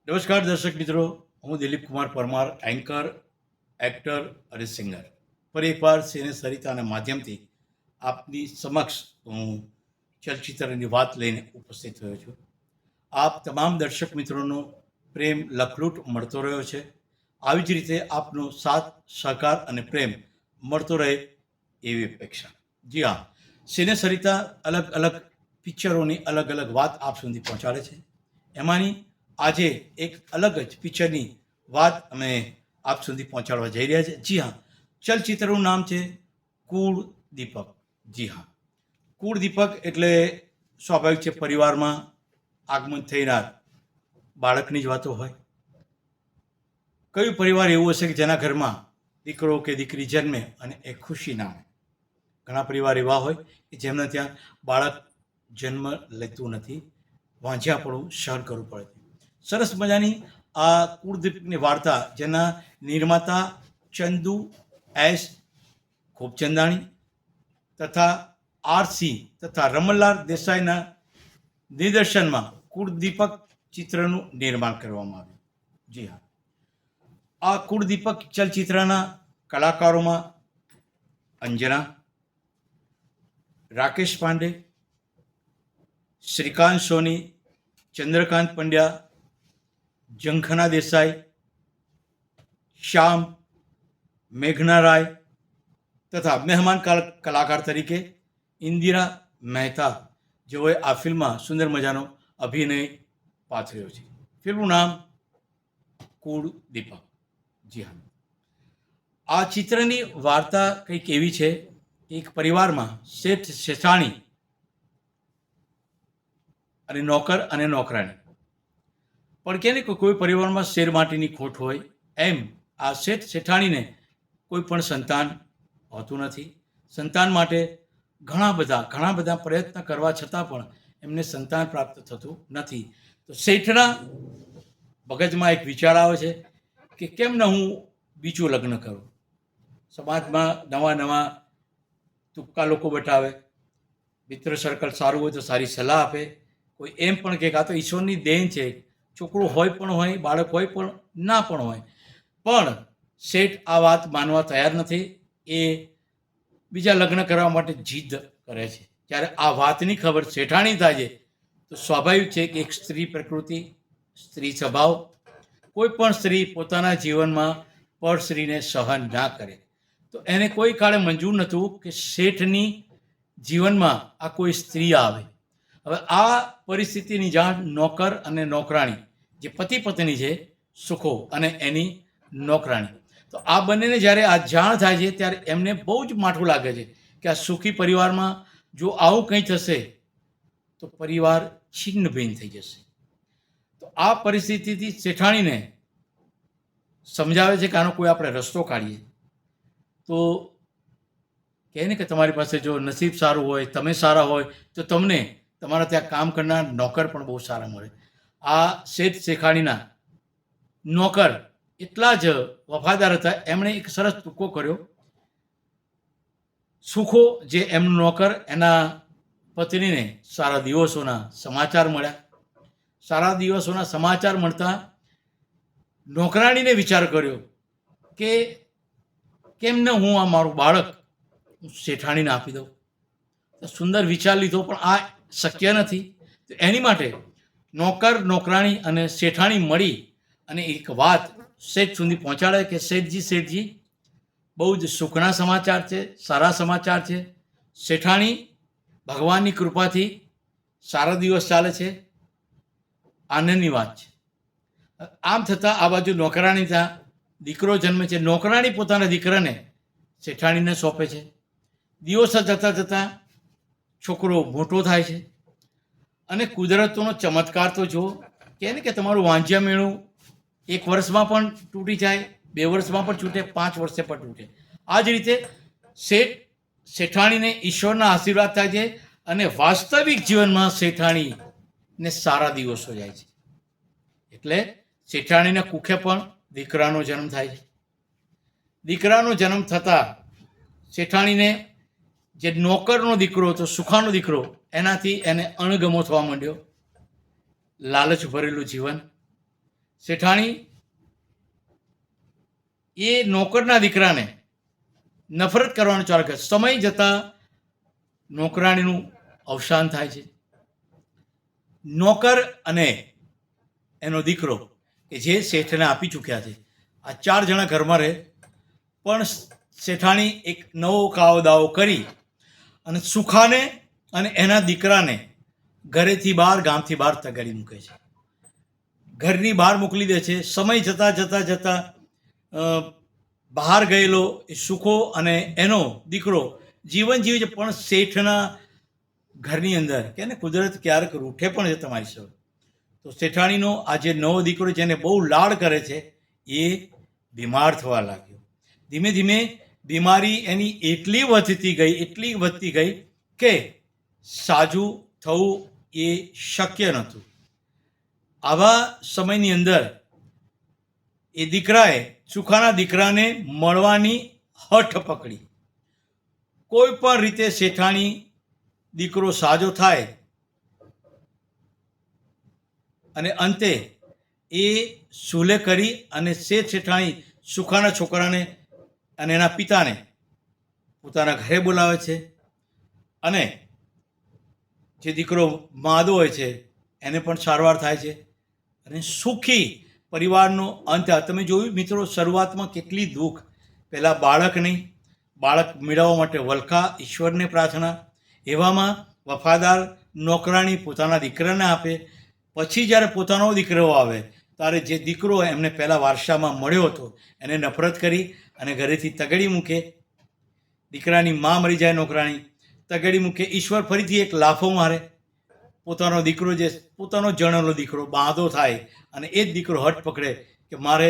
નમસ્કાર દર્શક મિત્રો, હું દિલીપ કુમાર પરમાર, એન્કર, એક્ટર અને સિંગર. ફરી એકવાર સિને સરિતાના માધ્યમથી આપની સમક્ષ હું ચલચિત્રની વાત લઈને ઉપસ્થિત થયો છું. આપ તમામ દર્શક મિત્રોનો પ્રેમ લખલૂટ મળતો રહ્યો છે. આવી જ રીતે આપનો સાથ, સહકાર અને પ્રેમ મળતો રહે એવી અપેક્ષા. જી હા, સિને સરિતા અલગ અલગ પિક્ચરોની અલગ અલગ વાત આપ સુધી પહોંચાડે છે. એમાંની આજે એક અલગ જ પિક્ચરની વાત અમે આપ સુધી પહોંચાડવા જઈ રહ્યા છીએ. જી હા, ચલચિત્રનું નામ છે કુળ દીપક. જી હા, કુળ દીપક એટલે સ્વાભાવિક છે પરિવારમાં આગમન થનાર બાળકની જ વાતો હોય. કયું પરિવાર એવું હશે કે જેના ઘરમાં દીકરો કે દીકરી જન્મે અને એ ખુશી ના હોય? ઘણા પરિવાર એવા હોય કે જેમને ત્યાં બાળક જન્મ લેતું નથી, વાંઝ્યાપણું સહન કરવું પડે. સરસ મજાની આ કુળદીપકની વાર્તા, જેના નિર્માતા ચંદુ એસ ખોબચંદાણી તથા આરસી તથા રમણલાલ દેસાઈના નિદર્શનમાં કુળદીપક ચિત્રનું નિર્માણ કરવામાં આવ્યું. જી હા, આ કુળદીપક ચલચિત્રના કલાકારોમાં અંજના, રાકેશ પાંડે, શ્રીકાંત સોની, ચંદ્રકાંત પંડ્યા, જંખના દેસાઈ, શ્યામ, મેઘના રાય તથા મહેમાન કલાકાર તરીકે ઇન્દિરા મહેતા, જેઓએ આ ફિલ્મમાં સુંદર મજાનો અભિનય પાથર્યો છે. ફિલ્મનું નામ કુળ દીપક. જી હા, આ ચિત્રની વાર્તા કંઈક એવી છે કે એક પરિવારમાં શેઠ શેઠાણી અને નોકર અને નોકરાણી, પણ કે ને કોઈ પરિવારમાં શેર માટીની ખોટ હોય એમ આ શેઠ શેઠાણીને કોઈ પણ સંતાન હોતું નથી. સંતાન માટે ઘણા બધા પ્રયત્ન કરવા છતાં પણ એમને સંતાન પ્રાપ્ત થતું નથી. તો શેઠના મગજમાં એક વિચાર આવે છે કે કેમ ન હું બીજું લગ્ન કરું. સમાજમાં નવા તુક્કા લોકો બતાવે, મિત્ર સર્કલ સારું હોય તો સારી સલાહ આપે, કોઈ એમ પણ કે આ તો ઈશ્વરની દેન છે, છોકરો હોય પણ હોય, બાળક હોય પણ ના પણ હોય. પણ શેઠ આ વાત માનવા તૈયાર નથી. એ બીજા લગ્ન કરવા માટે જીદ કરે છે. જ્યારે આ વાતની ખબર શેઠાણી થાય છે તો સ્વાભાવિક છે કે એક સ્ત્રી પ્રકૃતિ, સ્ત્રી સ્વભાવ, કોઈ પણ સ્ત્રી પોતાના જીવનમાં પરસ્ત્રીને સહન ના કરે. તો એને કોઈ કાળે મંજૂર નહોતું કે શેઠની જીવનમાં આ કોઈ સ્ત્રી આવે. હવે આ પરિસ્થિતિની જાણ નોકર અને નોકરાણી, જે પતિ પત્ની છે, સુખો અને એની નોકરાણી, તો આ બંનેને જ્યારે આ જાણ થાય છે ત્યારે એમને બહુ જ માઠું લાગે છે કે આ સુખી પરિવારમાં જો આવું કંઈ થશે તો પરિવાર છિન્ન ભિન્ન થઈ જશે. તો આ પરિસ્થિતિથી શેઠાણીને સમજાવે છે કે આનો કોઈ આપણે રસ્તો કાઢીએ. તો કહે ને કે તમારી પાસે જો નસીબ સારું હોય, તમે સારા હોય તો તમને તમારા ત્યાં કામ કરનાર નોકર પણ બહુ સારા મળે. આ શેઠ શેખાણીના નોકર એટલા જ વફાદાર હતા, એમણે એક સરસ ટૂંકો કર્યો. સુખો જે એમનો નોકર, એના પત્નીને સારા દિવસોના સમાચાર મળ્યા. સારા દિવસોના સમાચાર મળતા નોકરાણીને વિચાર કર્યો કે કેમ ન હું આ મારું બાળક શેઠાણીને આપી દઉં. સુંદર વિચાર લીધો, પણ આ શક્ય નથી. તો એની માટે નોકર, નોકરાણી અને શેઠાણી મળી અને એક વાત શેઠ સુધી પહોંચાડે કે શેઠજી, બહુ જ સુખના સમાચાર છે, સારા સમાચાર છે. શેઠાણી ભગવાનની કૃપાથી સારા દિવસ ચાલે છે, આનંદની વાત છે. આમ થતાં આ બાજુ નોકરાણી ત્યાં દીકરો જન્મે છે. નોકરાણી પોતાના દીકરાને શેઠાણીને સોંપે છે. દિવસ જતાં છોકરો મોટો થાય છે અને કુદરતનો ચમત્કાર તો જુઓ. કહે ને કે તમારું વાંઝિયા મેળું 1 વર્ષમાં પણ તૂટી જાય, 2 વર્ષમાં પણ તૂટે, 5 વર્ષે પણ તૂટે. આ જ રીતે શેઠાણીને ઈશ્વરના આશીર્વાદ થાય છે અને વાસ્તવિક જીવનમાં શેઠાણીને સારા દિવસો જાય છે. એટલે શેઠાણીના કુખે પણ દીકરાનો જન્મ થાય છે. દીકરાનો જન્મ થતાં શેઠાણીને જે નોકરનો દીકરો હતો, સુખાનો દીકરો, એનાથી એને અણગમો થવા માંડ્યો. લાલચ ભરેલું જીવન, શેઠાણી એ નોકરના દીકરાને નફરત કરવાનું ચાલુ કરે. સમય જતાં નોકરાણીનું અવસાન થાય છે. નોકર અને એનો દીકરો કે જે શેઠને આપી ચૂક્યા છે, આ 4 જણા ઘરમાં રહે, પણ શેઠાણી એક નવો કાવો દાવો કરી અને સુખાને અને એના દીકરાને ઘરેથી બહાર, ગામથી બહાર તગાડી મૂકે છે. ઘરની બહાર મોકલી દે છે. સમય જતાં બહાર ગયેલો એ સુખો અને એનો દીકરો જીવન જીવે છે, પણ શેઠના ઘરની અંદર કે ને કુદરત ક્યારેક રૂઠે પણ છે તમારી સૌ. તો શેઠાણીનો આ જે નવો દીકરો જેને બહુ લાડ કરે છે એ બીમાર થવા લાગ્યો. ધીમે ધીમે બીમારી એની એટલી વધતી ગઈ કે સાજું થવું એ શક્ય નહોતું. આવા સમયની અંદર એ દીકરાએ સુખાના દીકરાને મળવાની હઠ પકડી. કોઈ પણ રીતે શેઠાણી દીકરો સાજો થાય અને અંતે એ સુલે કરી અને શેઠાણી સુખાના છોકરાને અને એના પિતાને પોતાના ઘરે બોલાવે છે અને જે દીકરો માદો હોય છે એને પણ સારવાર થાય છે અને સુખી પરિવારનો અંત. તમે જોયું મિત્રો, શરૂઆતમાં કેટલી દુઃખ. પહેલાં બાળક નહીં, બાળક મેળવવા માટે વલખા, ઈશ્વરને પ્રાર્થના, એવામાં વફાદાર નોકરાણી પોતાના દીકરાને આપે. પછી જ્યારે પોતાનો દીકરો આવે ત્યારે જે દીકરો એમને પહેલાં વારસામાં મળ્યો હતો એને નફરત કરી અને ઘરેથી તગડી મૂકે. દીકરાની મા મરી જાય, નોકરાણી તગડી મૂકે. ઈશ્વર ફરીથી એક લાફો મારે. પોતાનો દીકરો, જે પોતાનો જણેલો દીકરો બાંધો થાય અને એ જ દીકરો હઠ પકડે કે મારે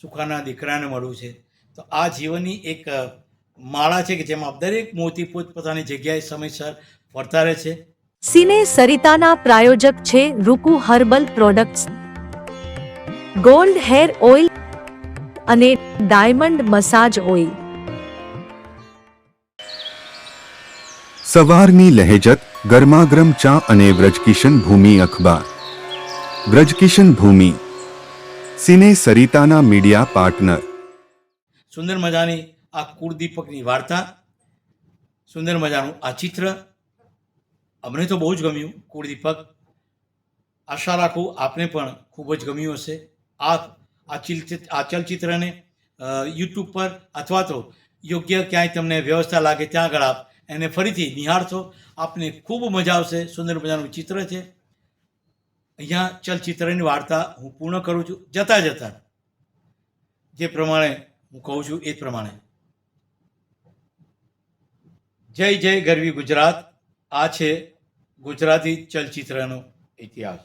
સુખાના દીકરાને મળવું છે. તો આ જીવનની એક માળા છે કે જેમાં દરેક મોતી પોતપોતાની જગ્યાએ સમયસર ફરતા રહે છે. સિને સરિતાના પ્રાયોજક છે Ruku herbal products, gold hair oil અને ડાયમંડ મસાજ ઓઇલ. સવારની લહેજત, ગરમાગરમ ચા અને વ્રજકિશન ભૂમિ અખબાર. વ્રજકિશન ભૂમિ, સિને સરિતાના મીડિયા પાર્ટનર. સુંદર મજાની આ કુળદીપકની વાર્તા, સુંદર મજાનું આ ચિત્ર અમને તો બહુ જ ગમ્યું. કુળદીપક, આશા રાખું આપને પણ ખૂબ જ ગમ્યું હશે. આ ચલચિત્રને યુટ્યુબ પર અથવા તો યોગ્ય ક્યાંય તમને વ્યવસ્થા લાગે ત્યાં આગળ આપ એને ફરીથી નિહાળશો, આપને ખૂબ મજા આવશે. સુંદર મજાનું ચિત્ર છે. અહીંયા ચલચિત્રની વાર્તા હું પૂર્ણ કરું છું. જતાં જે પ્રમાણે હું કહું છું એ પ્રમાણે, જય જય ગરવી ગુજરાત. આ છે ગુજરાતી ચલચિત્રનો ઇતિહાસ.